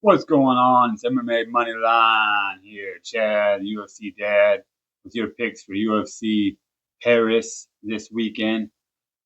What's going on? It's MMA Moneyline here. Chad, UFC Dad, with your picks for UFC Paris this weekend.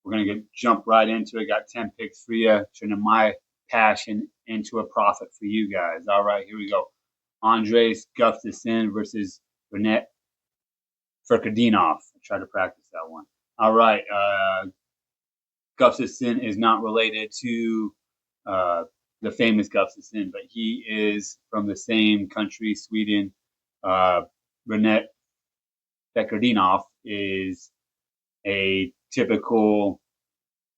We're going to jump right into it. Got 10 picks for you, turning my passion into a profit for you guys. All right, here we go. Andres Gustafsson versus Renat Furkadinov. I tried to practice that one. All right, Gustafsson is not related to uh, the famous Gustafsson, but he is from the same country, Sweden. Renat Fekerdinov is a typical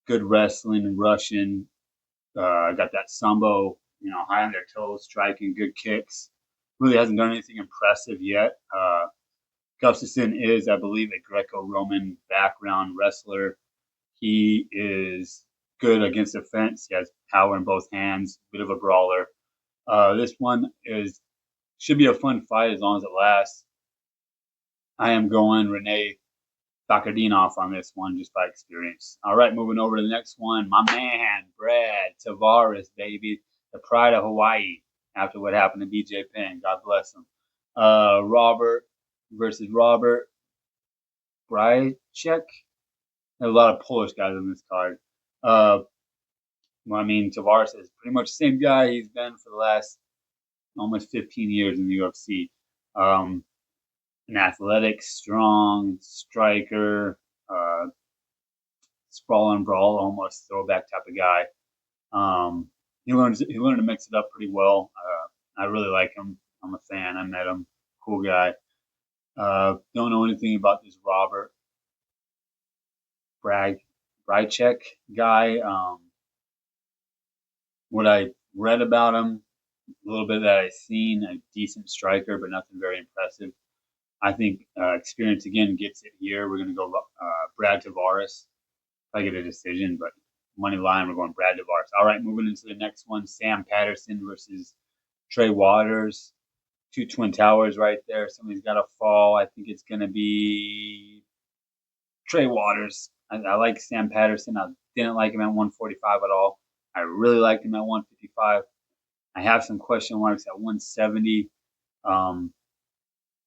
good wrestling Russian. Got that sambo, high on their toes, striking good kicks. Really hasn't done anything impressive yet. Gustafsson is, I believe, a Greco-Roman background wrestler. He is good against the fence. He has power in both hands. Bit of a brawler. This one should be a fun fight as long as it lasts. I am going Renee Fakardinov on this one just by experience. All right, moving over to the next one. My man, Brad Tavares, baby. The pride of Hawaii after what happened to BJ Penn. God bless him. Robert versus Robert Brychek. There's a lot of Polish guys on this card. Tavares is pretty much the same guy he's been for the last almost 15 years in the UFC. An athletic, strong striker, sprawl and brawl, almost throwback type of guy. He learned to mix it up pretty well. I really like him. I'm a fan. I met him. Cool guy. Don't know anything about this Robert Brychek guy. What I read about him, a little bit that I've seen, a decent striker, but nothing very impressive. I think experience again gets it here. We're going to go Brad Tavares. I get a decision, but money line, we're going Brad Tavares. All right, moving into the next one, Sam Patterson versus Trey Waters. Two Twin Towers right there. Somebody's got to fall. I think it's going to be Trey Waters. I like Sam Patterson. I didn't like him at 145 at all. I really liked him at 155. I have some question marks at 170.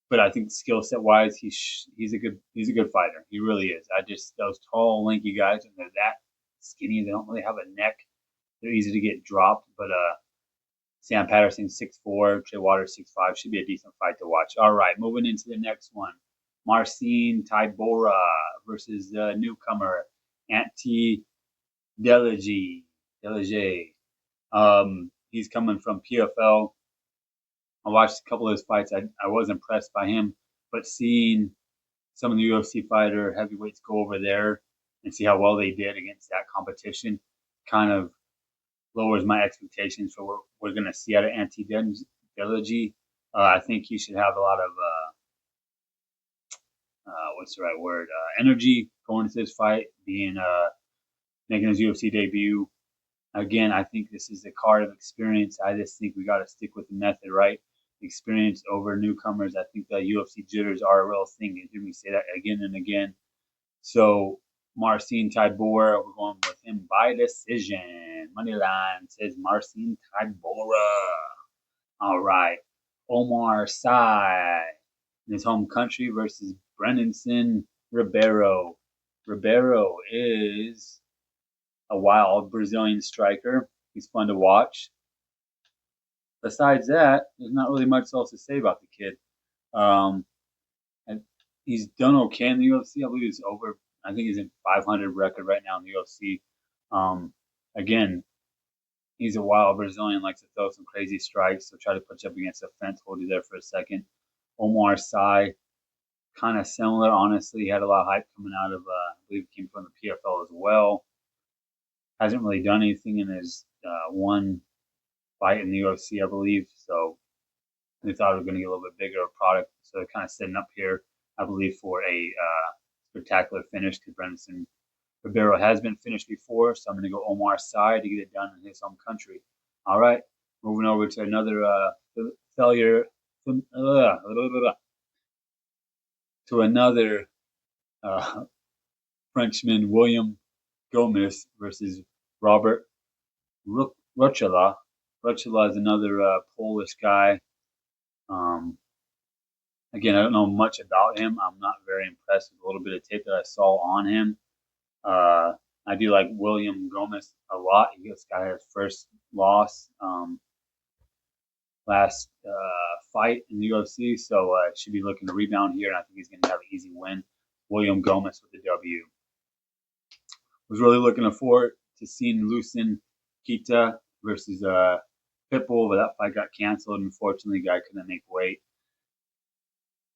But I think skill set wise, he's a good fighter. He really is. Those tall, lanky guys, and they're that skinny. They don't really have a neck. They're easy to get dropped. But Sam Patterson 6'4", Trey Waters 6'5", should be a decent fight to watch. All right, moving into the next one, Marcin Tybura versus the newcomer Ante Delege. He's coming from PFL. I watched a couple of his fights. I was impressed by him, but seeing some of the UFC fighter heavyweights go over there and see how well they did against that competition kind of lowers my expectations for what we're going to see out of Ante Delege. I think he should have a lot of what's the right word? Energy going into this fight, making his UFC debut. Again, I think this is a card of experience. I just think we got to stick with the method, right? Experience over newcomers. I think the UFC jitters are a real thing. You hear me say that again and again. So Marcin Tybura, we're going with him by decision. Moneyline says Marcin Tybura. All right. Omar Sy in his home country versus Brandon Ribeiro. Ribeiro is a wild Brazilian striker. He's fun to watch. Besides that, there's not really much else to say about the kid. And he's done okay in the UFC. I believe he's over. I think he's in 500 record right now in the UFC. Again, he's a wild Brazilian, likes to throw some crazy strikes. So try to put you up against the fence, hold you there for a second. Omar Sy, kind of similar. Honestly, he had a lot of hype coming out of. I believe he came from the PFL as well. Hasn't really done anything in his one fight in the UFC, I believe. So they thought it was going to get a little bit bigger of a product. So they're kind of setting up here, I believe, for a spectacular finish because Brandon Ribeiro has been finished before. So I'm going to go Omar Sy to get it done in his home country. All right. Moving over to another failure. To another Frenchman, William Gomez versus Robert Rochela. Rochala is another Polish guy. Um, Again, I don't know much about him. I'm not very impressed with a little bit of tape that I saw on him. Uh, I do like William Gomez a lot. This guy had his first loss last fight in the UFC, so should be looking to rebound here, and I think he's going to have an easy win. William Gomez with the W. Was really looking forward to seeing Lucien Kita versus Pitbull, but that fight got canceled. Unfortunately, the guy couldn't make weight.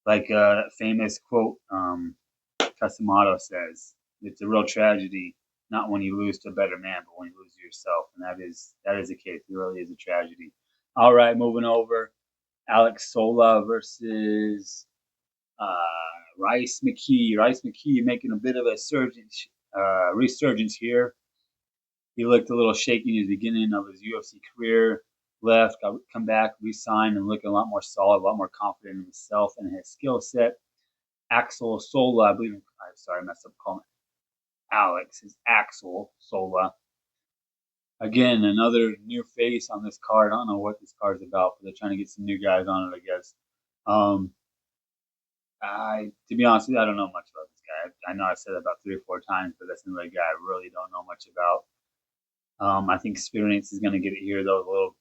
Like that famous quote Casamato says, "It's a real tragedy, not when you lose to a better man, but when you lose to yourself." And that is the case. It really is a tragedy. All right, moving over. Alex Sola versus Rice McKee. Rice McKee making a bit of a resurgence here. He looked a little shaky in the beginning of his UFC career. Left, got come back, re-signed, and looking a lot more solid, a lot more confident in himself and his skill set. Axel Sola, I believe. I'm sorry, I messed up calling it Alex. Is Axel Sola. Again, another new face on this card. I don't know what this card's about, but they're trying to get some new guys on it, I guess. To be honest with you, I don't know much about this guy. I know I said it about 3 or 4 times, but that's another guy I really don't know much about. I think experience is going to get it here, though, a little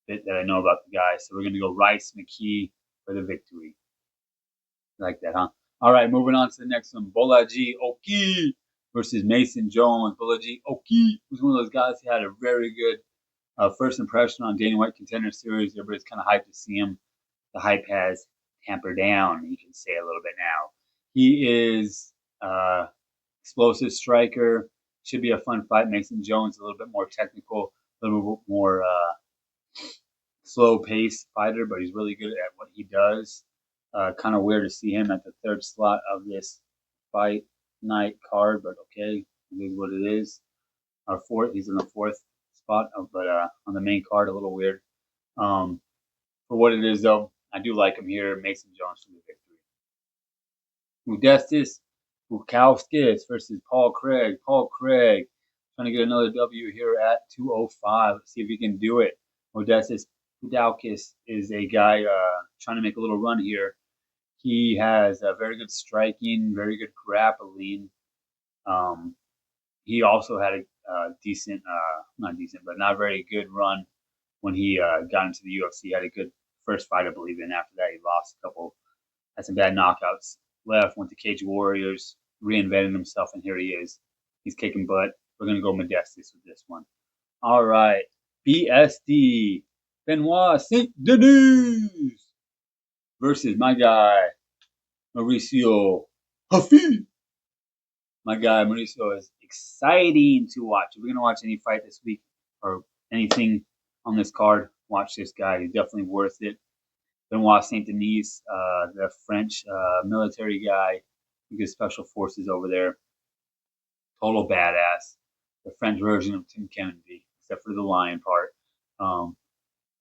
bit that I know about the guy. So we're going to go Rice McKee for the victory. Like that, huh? All right, moving on to the next one. Bolaji Oki versus Mason Jones. Bolaji Oki was one of those guys who had a very good first impression on Dana White Contender Series. Everybody's kind of hyped to see him. The hype has tampered down, you can say a little bit now. He is explosive striker. Should be a fun fight. Mason Jones a little bit more technical, a little bit more slow paced fighter, but he's really good at what he does. Kind of weird to see him at the third slot of this fight night card, but okay, it is what it is. Our fourth, he's in the fourth spot, but on the main card, a little weird. For what it is, though, I do like him here. Mason Jones for the victory. Modestus Bukowskis versus Paul Craig. Paul Craig trying to get another W here at 205. Let's see if he can do it. Modestus Bukowskis is a guy trying to make a little run here. He has a very good striking, very good grappling. He also had a decent, not decent, but not very good run when he got into the UFC. He had a good first fight, I believe, and after that he lost a couple, had some bad knockouts. Left, went to Cage Warriors, reinvented himself, and here he is. He's kicking butt. We're going to go Modestus with this one. All right. BSD, Benoit St. Denis versus my guy, Mauricio Huffy. My guy, Mauricio, is exciting to watch. If we're going to watch any fight this week or anything on this card, watch this guy. He's definitely worth it. Benoit St. Denis, the French military guy, he gets special forces over there. Total badass. The French version of Tim Kennedy, except for the lion part.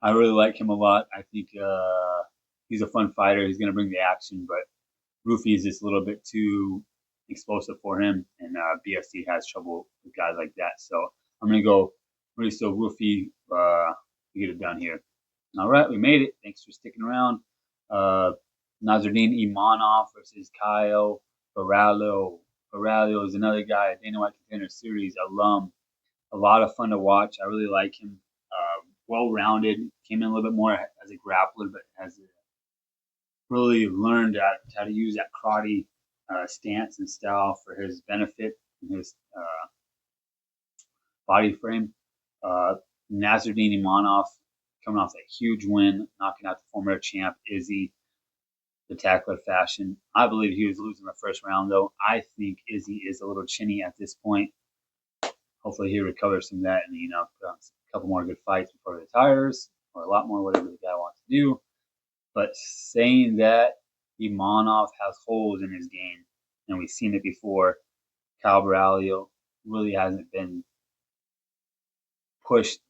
I really like him a lot. I think he's a fun fighter. He's going to bring the action, but Rufy is just a little bit too explosive for him, and BSD has trouble with guys like that. So I'm going to go Mauricio Rufy to get it done here. All right, we made it. Thanks for sticking around. Nazardine Imanov versus Kyle Barallo. Barallo is another guy, Dana White Contender Series alum. A lot of fun to watch. I really like him. Well-rounded. Came in a little bit more as a grappler, but has really learned how to use that karate stance and style for his benefit and his body frame. Nazardine Imanov coming off that huge win, knocking out the former champ Izzy, the tackler fashion. I believe he was losing the first round, though. I think Izzy is a little chinny at this point. Hopefully, he recovers from that and put on a couple more good fights before he retires, or a lot more, whatever the guy wants to do. But saying that, Imanov has holes in his game, and we've seen it before. Kyle Barallo really hasn't been pushed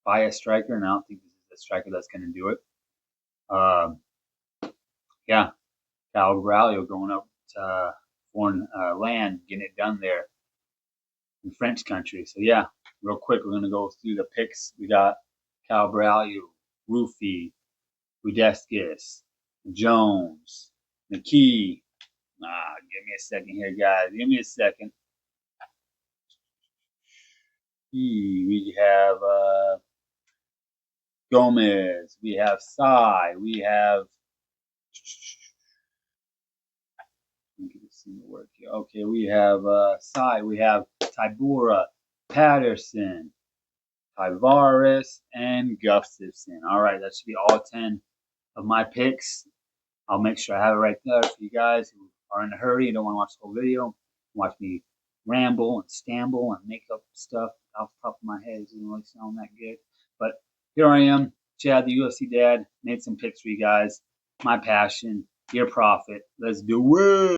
by a striker, and I don't think this is a striker that's going to do it. Yeah, Kyle Barallo going up to foreign land, getting it done there in French country. So yeah, real quick, we're going to go through the picks. We got Calbralu, Rufy, Udeskis, Jones, McKee. Give me a second here, guys. Give me a second. We have Gomez. We have Sai. We have. Let me get this thing to work here. Okay, we have Sai. We have Tybura, Patterson, Tavares, and Gustafson. All right, that should be all 10 of my picks. I'll make sure I have it right there for you guys who are in a hurry and don't want to watch the whole video. Watch me ramble and stamble and make up stuff off the top of my head. It doesn't really sound that good. But here I am, Chad, the UFC dad. Made some picks for you guys. My passion, your profit. Let's do it.